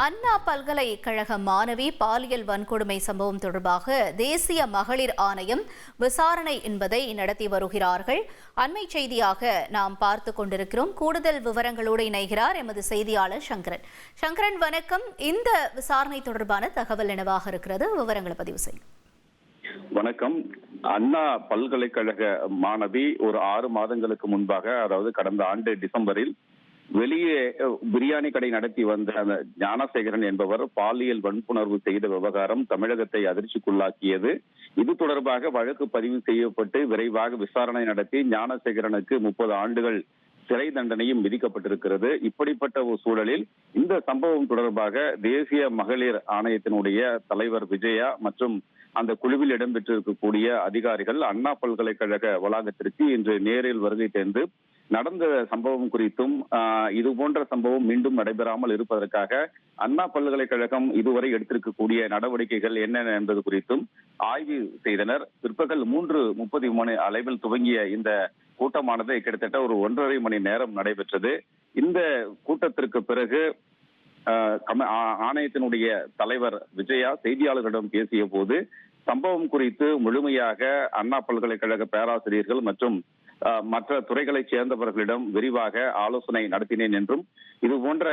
அண்ணா பல்கலைக்கழக மாணவி பாலியல் வன்கொடுமை சம்பவம் தொடர்பாக தேசிய மகளிர் ஆணையம் விசாரணை என்பதை நடத்தி வருகிறார்கள். அண்மை செய்தியாக நாம் பார்த்துக் கொண்டிருக்கிறோம். கூடுதல் விவரங்களோடு இணைகிறார் எமது செய்தியாளர் சங்கரன். சங்கரன், வணக்கம். இந்த விசாரணை தொடர்பான தகவல் என்னவாக இருக்கிறது? விவரங்களை பதிவு செய்யும். வணக்கம். அண்ணா பல்கலைக்கழக மாணவி ஒரு 6 மாதங்களுக்கு முன்பாக, அதாவது கடந்த ஆண்டு டிசம்பரில் வெளியே பிரியாணி கடை நடத்தி வந்த அந்த ஞானசேகரன் என்பவர் பாலியல் வன்புணர்வு செய்த விவகாரம் தமிழகத்தை அதிர்ச்சிக்குள்ளாக்கியது. இது தொடர்பாக வழக்கு பதிவு செய்யப்பட்டு விரைவாக விசாரணை நடத்தி ஞானசேகரனுக்கு 30 ஆண்டுகள் சிறை தண்டனையும் விதிக்கப்பட்டிருக்கிறது. இப்படிப்பட்ட ஒரு சூழலில் இந்த சம்பவம் தொடர்பாக தேசிய மகளிர் ஆணையத்தினுடைய தலைவர் விஜயா மற்றும் அந்த குழுவில் இடம்பெற்றிருக்கக்கூடிய அதிகாரிகள் அண்ணா பல்கலைக்கழக வளாகத்திற்கு இன்று நேரில் வருகை தந்து நடந்த சம்பவம் குறித்தும் இது போன்ற சம்பவம் மீண்டும் நடைபெறாமல் இருப்பதற்காக அண்ணா பல்கலைக்கழகம் இதுவரை எடுத்திருக்கக்கூடிய நடவடிக்கைகள் என்னென்ன என்பது குறித்தும் ஆய்வு செய்தனர். பிற்பகல் 3:30 அளவில் துவங்கிய இந்த கூட்டமானது கிட்டத்தட்ட ஒரு 1.5 மணி நேரம் நடைபெற்றது. இந்த கூட்டத்திற்கு பிறகு ஆணையத்தினுடைய தலைவர் விஜயா செய்தியாளர்களிடம் பேசிய போது சம்பவம் குறித்து முழுமையாக அண்ணா பல்கலைக்கழக பேராசிரியர்கள் மற்றும் மற்ற துறைகளைச் சேர்ந்தவர்களிடம் விரிவாக ஆலோசனை நடத்தினேன் என்றும் இது போன்ற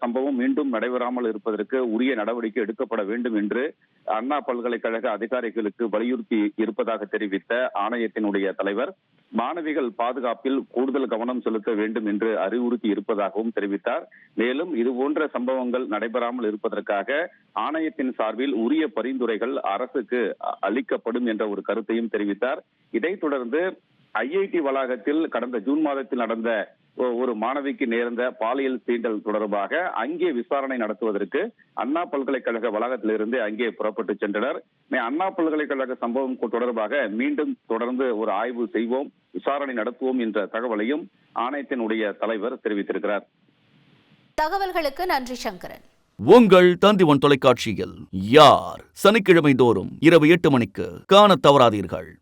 சம்பவம் மீண்டும் நடைபெறாமல் இருப்பதற்கு உரிய நடவடிக்கை எடுக்கப்பட வேண்டும் என்று அண்ணா பல்கலைக்கழக அதிகாரிகளுக்கு வலியுறுத்தி இருப்பதாக தெரிவித்த ஆணையத்தினுடைய தலைவர் மாணவிகள் பாதுகாப்பில் கூடுதல் கவனம் செலுத்த வேண்டும் என்று அறிவுறுத்தி இருப்பதாகவும் தெரிவித்தார். மேலும் இது போன்ற சம்பவங்கள் நடைபெறாமல் இருப்பதற்காக ஆணையத்தின் சார்பில் உரிய பரிந்துரைகள் அரசுக்கு அளிக்கப்படும் என்ற ஒரு கருத்தையும் தெரிவித்தார். இதைத் தொடர்ந்து ஐஐடி வளாகத்தில் கடந்த ஜூன் மாதத்தில் நடந்த ஒரு மாணவிக்கு நேர்ந்த பாலியல் சீண்டல் தொடர்பாக அங்கே விசாரணை நடத்துவதற்கு அண்ணா பல்கலைக்கழக வளாகத்திலிருந்து அங்கே புறப்பட்டு சென்றனர். அண்ணா பல்கலைக்கழக சம்பவம் தொடர்பாக மீண்டும் தொடர்ந்து ஒரு ஆய்வு செய்வோம், விசாரணை நடத்துவோம் என்ற தகவலையும் ஆணையத்தினுடைய தலைவர் தெரிவித்திருக்கிறார். தகவல்களுக்கு நன்றி சங்கரன். உங்கள் தந்தி1 தொலைக்காட்சியில் யார் சனிக்கிழமை தோறும் இரவு 8 மணிக்கு காண தவறாதீர்கள்.